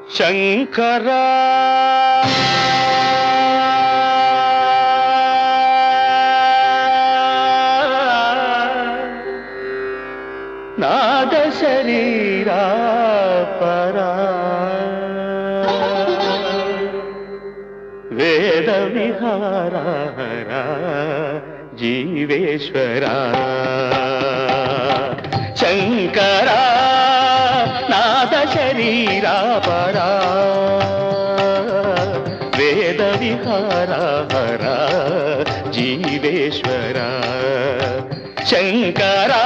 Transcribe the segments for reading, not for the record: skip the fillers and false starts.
శంకరా నాద శరీరా పరా వేద విహారా జీవేశ్వరా శంకరా నాద శరీరా పరా వేద విహారా జీవేశ్వరా శంకరా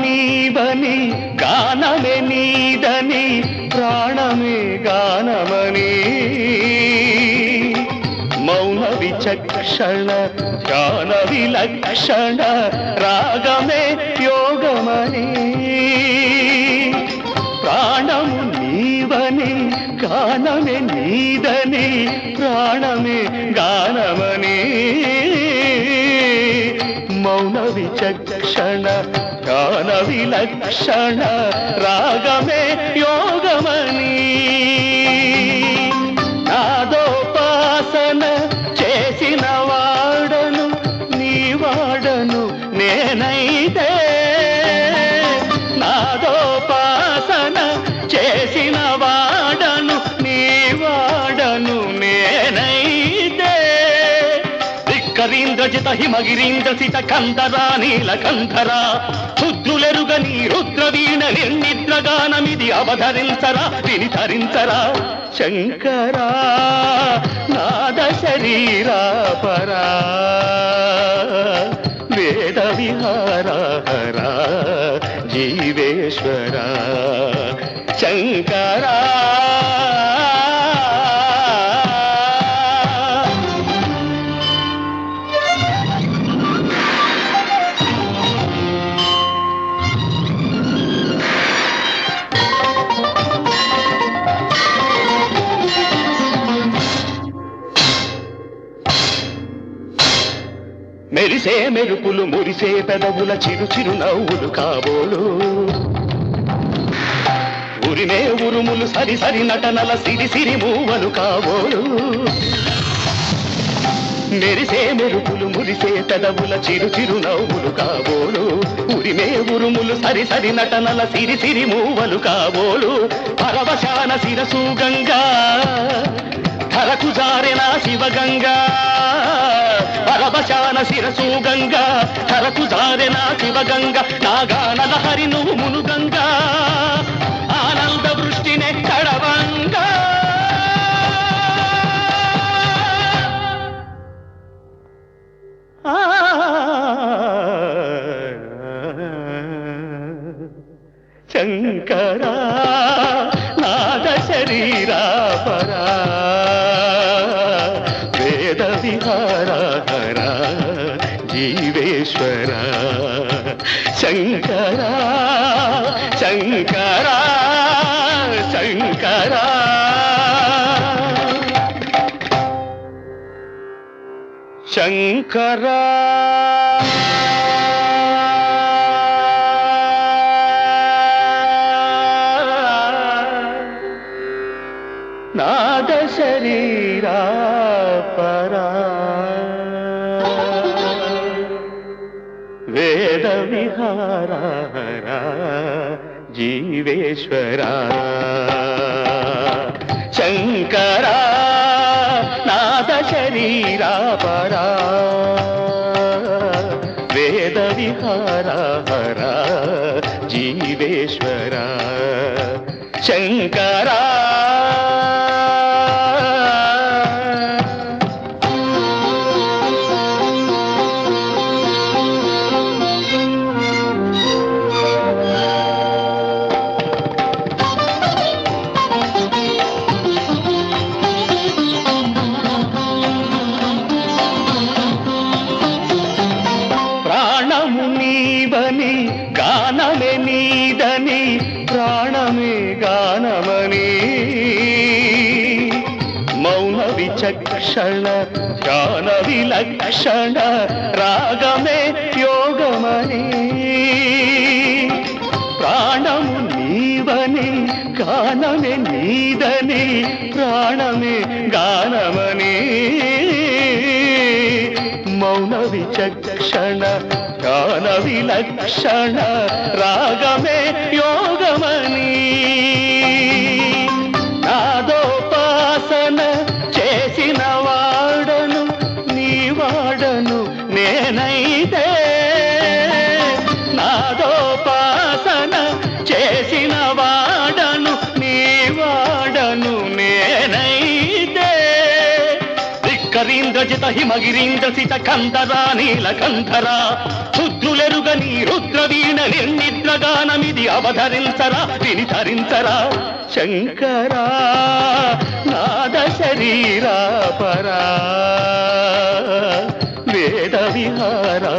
నీవని గానమే నీదని ప్రాణమే గానమని మౌన విచక్షణ ధ్యాన విలక్షణ రాగమే యోగమని ప్రాణము నీవని గానమే నీదని ప్రాణమే గానమని మౌన విచక్షణ ధ్యాన విలక్షణ రాగమే యోగమని నాదోపాసన చేసిన వాడను నీ వాడను నేనైతే నాదోపాసన చేసిన వాడను నీ వాడను నేనైతే ధిక్కరీంద్రజిత హిమగిరీంద్ర సిత కంధరా నీలకంధరా రుద్రులెరుగని రుద్రవీణ నిర్నిద్రగానమిది అవధరించరా వినిధరించరా శంకరా నాద శరీరా పరా వేద విహారా జీవేశ్వరా శంకరా మెరిసే మెరుపులు మురిసే పెదవుల చిరు చిరు నవ్వులు కాబోలు ఉరిమే ఉరుములు సరి సరి నటనల సిరి సిరి మూవలు కాబోలు మెరిసే మెరుపులు మురిసే పెదవుల చిరు చిరు నవ్వులు కాబోలు ఉరిమే ఉరుములు సరి సరి నటనల సిరి సిరి మూవలు కాబోలు పరవశాన శిరసు గంగా ధరకు జారెన శివగంగా పరవశాన శిరసు గంగా ధరకు జారెన శివగంగా నాగానల హరి నువ్వు మునుగంగా ఆనంద వృష్టినే కడవంగా శంకరా నాద శరీరా పరా వేద విహారా జీవేశ్వరా శంకరా శంకరా శంకరా శంకరా నాద శరీరా పరా వేద విహారా జీవేశ్వరా శంకరా నాద శరీరా పరా వేద విహారా జీవేశ్వరా శంకరా క్షణ ధ్యాన విలక్షణ రాగమే యోగమని ప్రాణము నీవని గానమే నీదని ప్రాణమే గానమని మౌన విచక్షణ ధ్యాన విలక్షణ రాగమే యోగమని నాదోపాసన చేసిన వాడను నీ వాడను నేనైతే నాదోపాసన చేసిన వాడను నీ వాడను నేనైతే ధిక్కరీంద్రజిత హిమగిరీంద్ర సిత కంధరా నీలకంధరా రుద్రులెరుగని రుద్రవీణ నిర్నిద్రగానమిది అవధరించరా వినిధరించరా శంకరా నాద శరీరా పరా వేద విహారా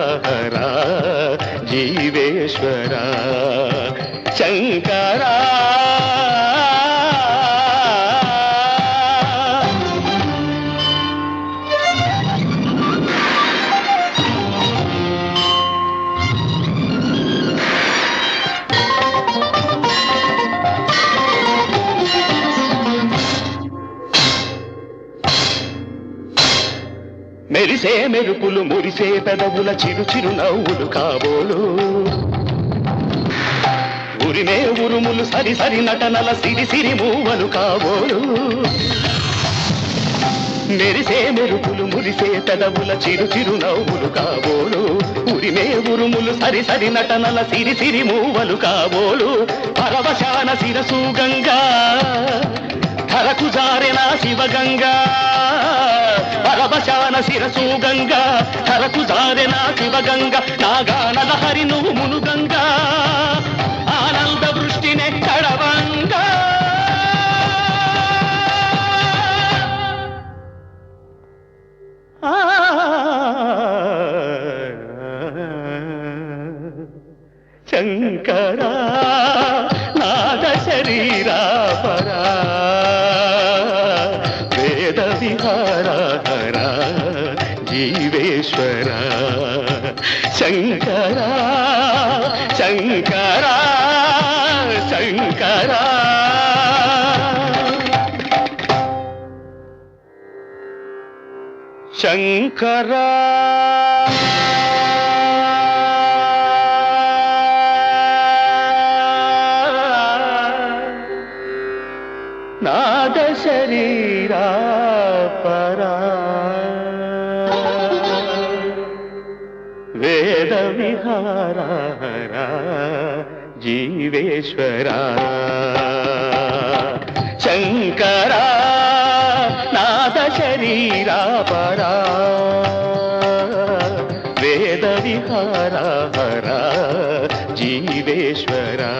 జీవేశ్వరా శంకరా మెరిసే మెరుపులు మురిసే పెదవుల చిరు చిరు నవ్వులు కాబోలు ఉరిమే ఉరుములు సరి సరి నటనల సిరి సిరి మూవలు కాబోలు మెరిసే మెరుపులు మురిసే పెదవుల చిరు చిరు నవ్వులు కాబోలు ఉరిమే ఉరుములు సరి సరి నటనల సిరి సిరి మూవలు కాబోలు పరవశాన శిరసు గంగా ధరకు జారెన శివగంగా పరవశాన శిరసు గంగా ధరకు జారెన శివగంగా నాగానల హరి నువ్వు మునుగంగా ఆనంద వృష్టినే కడవంగా శంకరా నాద శరీరా పరా వేద విహారా జీవేశ్వరా శంకరా శంకరా శంకరా శంకరా నాద శరీరా పరా వేద విహారా జీవేశ్వరా శంకరా నాద శరీరా పరా వేద విహారా జీవేశ్వరా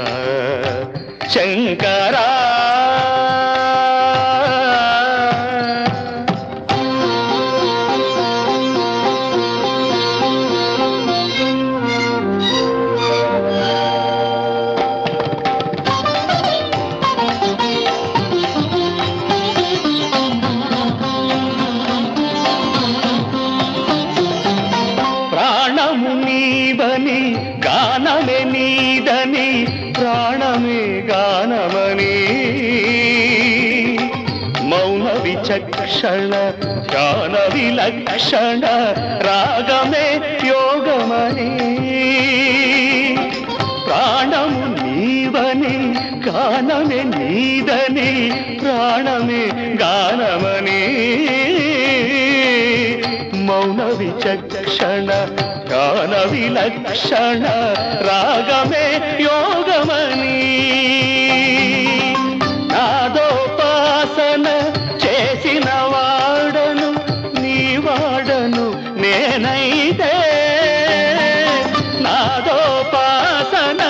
శంకరా గానమే నీదని ప్రాణమే గానమని మౌన విచక్షణ ధ్యాన విలక్షణ రాగమే యోగమని ప్రాణము నీవని గానమే నీదని ప్రాణమే గానమని మౌన విచక్షణ గాన విలక్షణ రాగమే యోగమని నాదోపాసన చేసిన వాడను నీ వాడను నేనైతే నాదోపాసన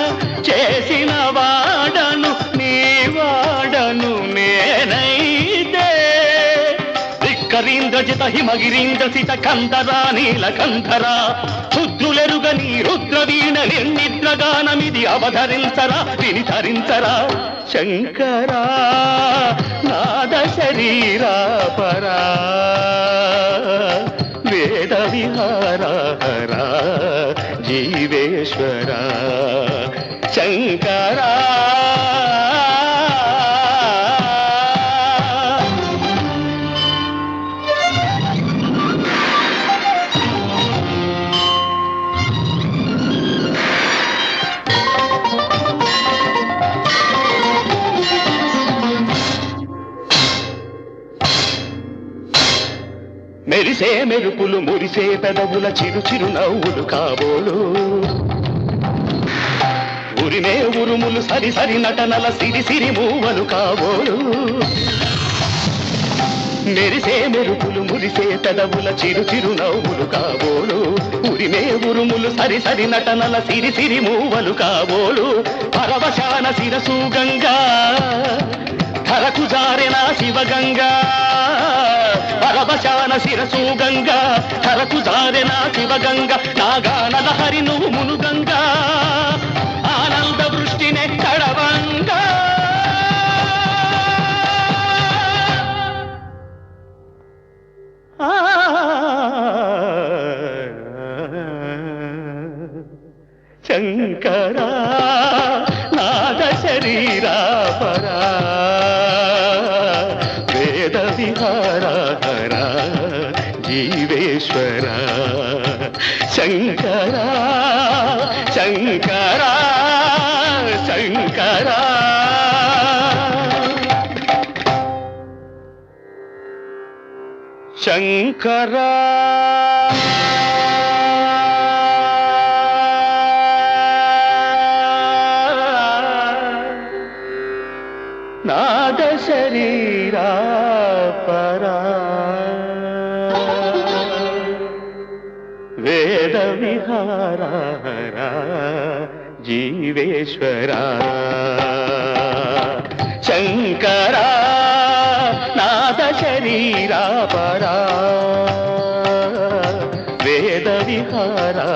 చేసిన వాడను నీ వాడను నేనైతే ధిక్కరీంద్రజిత హిమగిరీంద్ర సిత కంధరా నీలకంధరా రుద్రులెరుగని రుద్రవీణ నిర్నిద్ర నిద్రగానమిది అవధరించరా విని ధరించరా శంకరా నాద శరీరా పరా వేద విహారా జీవేశ్వరా శంకరా మెరిసే మెరుపులు మురిసే పెదవుల చిరు చిరు నవ్వులు కాబోలు ఉరిమే ఉరుములు సరి సరి నటనల సిరి సిరి మూవలు కాబోలు మెరిసే మెరుపులు మురిసే పెదవుల చిరు చిరు నవ్వులు కాబోలు ఉరిమే ఉరుములు సరి సరి నటనల సిరి సిరి మూవలు కాబోలు పరవశాన శిరసు గంగా ధరకు జారెనా శివగంగా పరవశాన శిరసు గంగా ధరకు జారెనా శివగంగా నాగానల హరి నువ్వు మునుగంగా ఆనంద వృష్టినే కడవంగా శంకరా నాద శరీరా పరా వేద విహారా జీవేశ్వరా శంకరా శంకరా శంకరా శంకరా నాద శరీరా పరా వేద విహారా జీవేశ్వరా శంకరా నాద శరీరా పరా వేద విహారా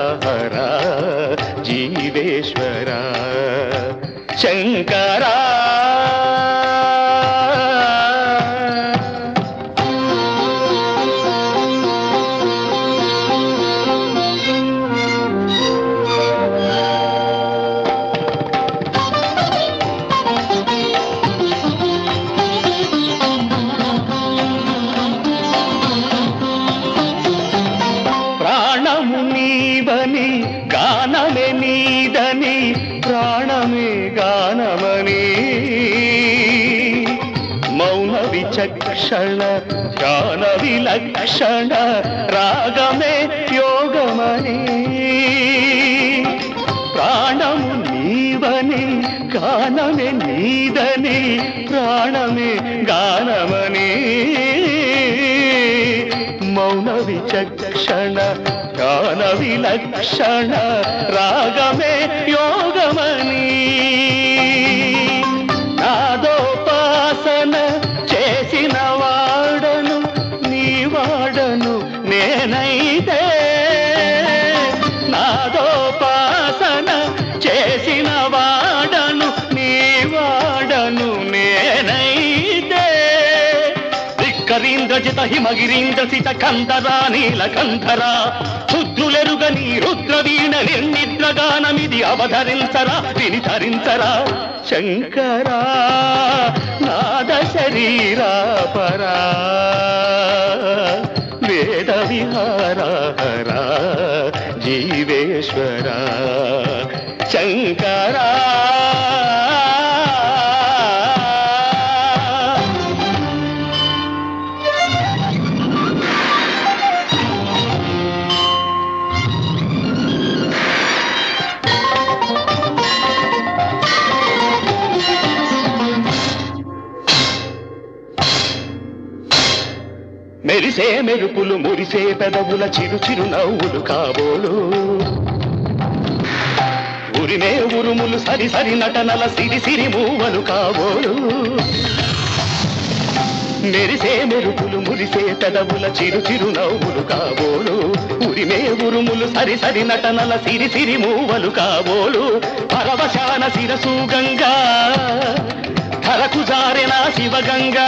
జీవేశ్వరా శంకరా గానమే నీదని ప్రాణమే గానమని మౌన విచక్షణ ధ్యాన విలక్షణ రాగమే యోగమని ప్రాణము నీవని గానమే నీదని ప్రాణమే గానమని మౌన విచక్షణ ధ్యాన విలక్షణ రాగమే యోగమని నాదోపాసన చేసిన వాడను నీ వాడను నేనైతే నాదోపాసన చేసిన వాడను నీ వాడను నేనైతే ధిక్కరీంద్రజిత హిమగిరీంద్ర సిత కంధరా నీలకంధరా రుద్రులెరుగని రుద్రవీణ నిర్నిద్రగానమిది అవధరించరా విని ధరించరా శంకరా నాద శరీరా పరా వేద విహారా జీవేశ్వరా శంకరా మెరిసే మెరుపులు మురిసే పెదవుల చిరు చిరు నవ్వులు కాబోలు ఉరిమే ఉరుములు సరి సరి నటనల సిరి సిరి మూవలు కాబోలు మెరిసే మెరుపులు మురిసే పెదవుల చిరు చిరు నవ్వులు కాబోలు ఉరిమే ఉరుములు సరి సరి నటనల సిరి సిరి మూవలు కాబోలు పరవశాన శిరసు గంగా ధరకు జారెన శివగంగా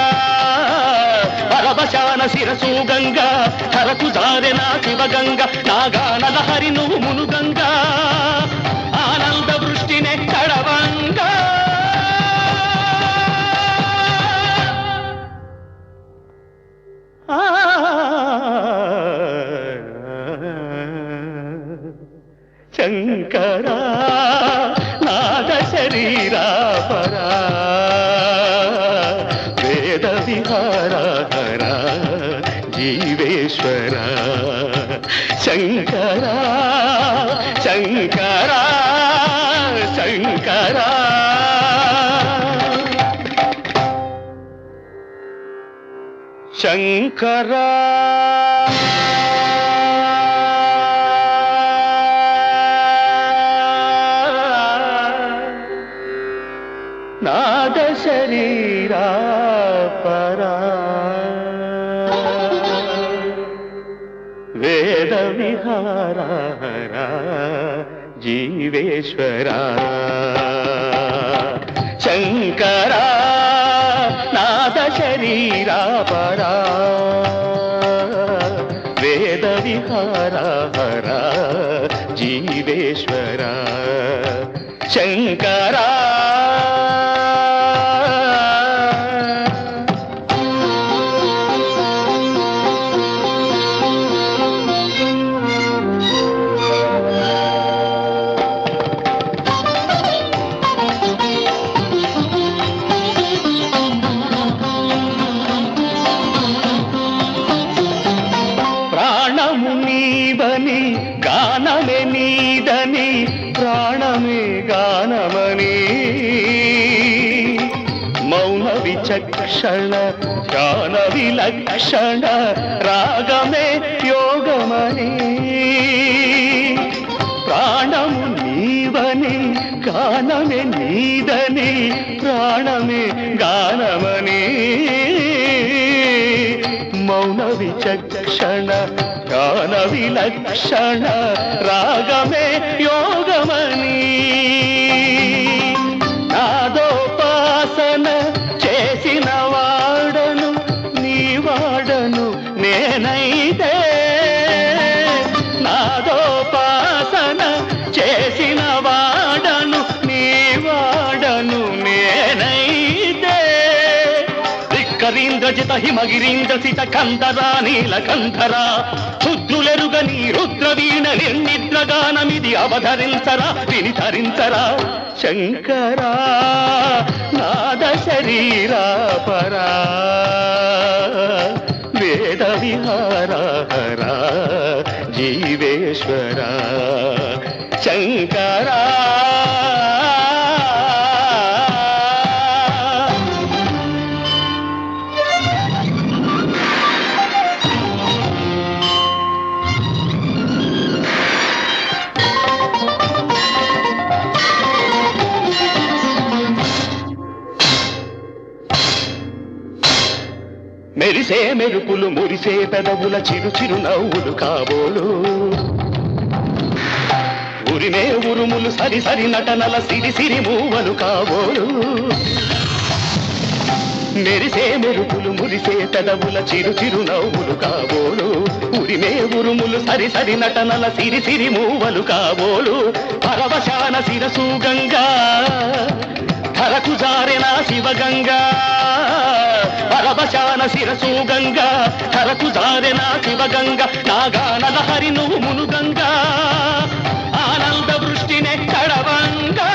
పరవశాన శిరసు గంగా ధరకు జారెన శివగంగా నాగానల హరి నువ్వు మునుగంగా ఆనంద వృష్టినే కడవంగా శంకరా నాద శరీరా పరా వేద విహారా హరా జీవేశ్వరా శంకరా శంకరా శంకరా శంకరా నాద శరీరా పరా వేద విహారా హరా జీవేశ్వరా శంకరా నాద శరీరా పరా వేద విహారా హరా జీవేశ్వరా శంకరా గానమే నీదని ప్రాణమే గానమని మౌన విచక్షణ ధ్యాన విలక్షణ రాగమే యోగమని ప్రాణము నీవని గానమే నీదని ప్రాణమే గానమని మౌన విచక్షణ ధ్యాన విలక్షణ రాగమే యోగమని నాదోపాసన చేసిన వాడను నీ వాడను నేనైతే నాదోపాసన చేసిన వాడను నీ వాడను నేనైతే ధిక్కరీంద్రజిత హిమగిరీంద్ర సిత కంధరా నీలకంధరా రుద్రులెరుగని రుద్రవీణ నిర్నిద్రగానమిది అవధరించరా వినిధరించరా శంకరా నాద శరీరా పరా వేద విహారా హరా జీవేశ్వరా శంకరా మెరిసే మెరుపులు మురిసే పెదవుల చిరు చిరు నవ్వులు కాబోలు ఉరిమే ఉరుములు సరి సరి నటనల సిరి సిరి మూవలు కాబోలు మెరిసే మెరుపులు మురిసే పెదవుల చిరు చిరు నవ్వులు కాబోలు ఉరిమే ఉరుములు సరి సరి నటనల సిరి సిరి మూవలు కాబోలు పరవశాన శిరసు గంగా ధరకు జారెన శివగంగా పరవశాన శిరసు గంగా ధరకు జారెన శివగంగా నాగానల హరి నువ్వు మునుగంగా ఆనంద వృష్టినే కడవంగా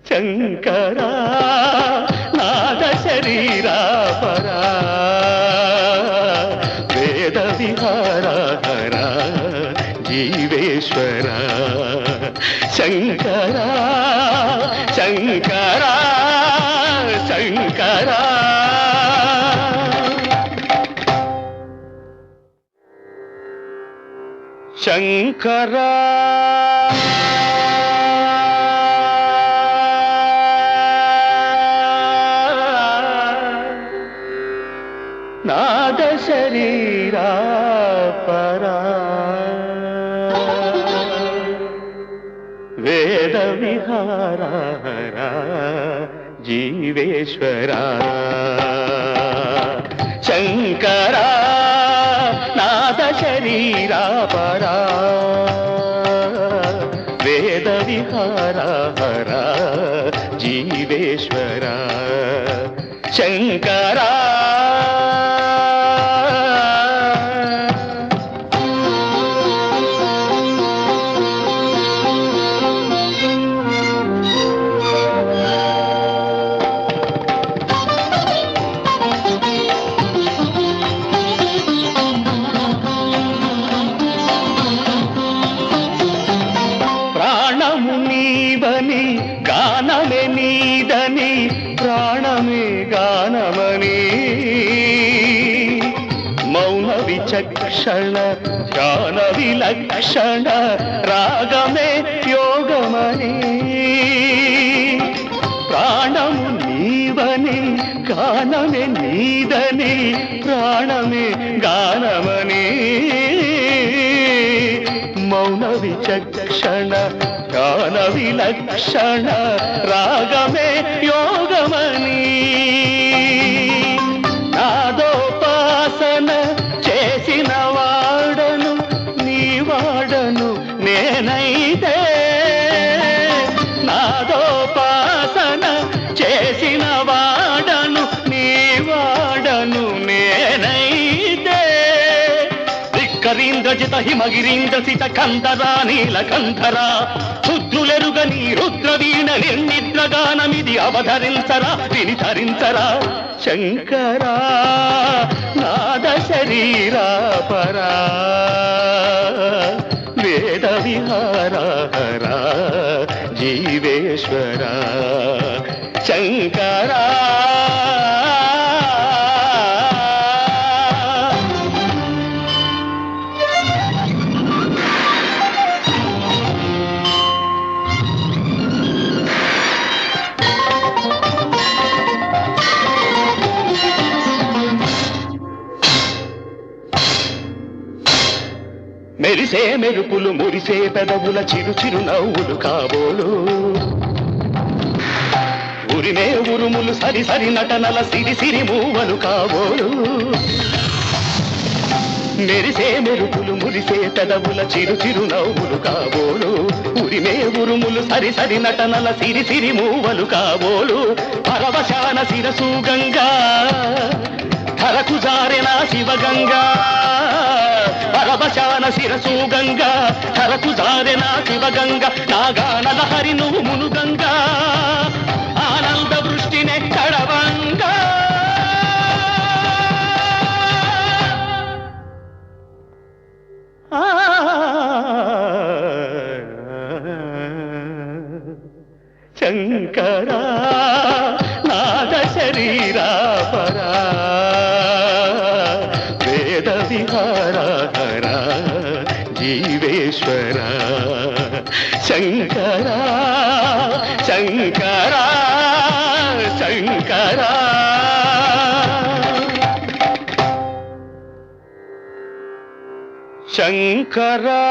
శంకరా నాద శరీరా పరా వేద విహారా హరా జీవేశ్వరా శంకరా శంకరా శంకరా శంకరా శరీరా పరా వేద విహారా జీవేశ్వరా శంకరా నాద శరీరా పరా వేద విహారా జీవేశ్వరా శంకరా గానమే నీదని ప్రాణమే గానమని మౌన విచక్షణ ధ్యాన విలక్షణ రాగమే యోగమని ప్రాణము నీవని గానమే నీదని ప్రాణమే గానమని మౌన విచక్షణ గాన విలక్షణ రాగమే యోగమని నాదోపాసన చేసిన వాడను నీ వాడను నేనైతే నాదోపాసన చేసిన వాడను నీ వాడను నేనైతే ధిక్కరీంద్రజిత హిమగిరీంద్ర సిత కంధరా నీలకంధరా రుద్రులెరుగని రుద్రవీణ నిర్నిద్రగానమిది అవధరించరా విని ధరించరా శంకరా నాద శరీరా పరా వేద విహారా జీవేశ్వరా శంకరా మెరిసే మెరుపులు మురిసే పెదవుల చిరు చిరు నవ్వులు కాబోలు ఉరిమే ఉరుములు సరి సరి నటనల సిరి సిరి మూవలు కాబోలు మెరిసే మెరుపులు మురిసే పెదవుల చిరు చిరు నవ్వులు కాబోలు ఉరిమే ఉరుములు సరి సరి నటనల సిరి సిరి మూవలు కాబోలు పరవశాన శిరసు గంగా ధరకు జారెన శివగంగా పరవశాన శిరసు గంగా ధరకు జారెన శివగంగా నాగానల హరి నువ్వు మునుగంగా ఆనంద వృష్టినే కడవంగా శంకరా నాద శరీరా పరా వేద విహారా జీవేశ్వరా శంకరా శంకరా శంకరా శంకరా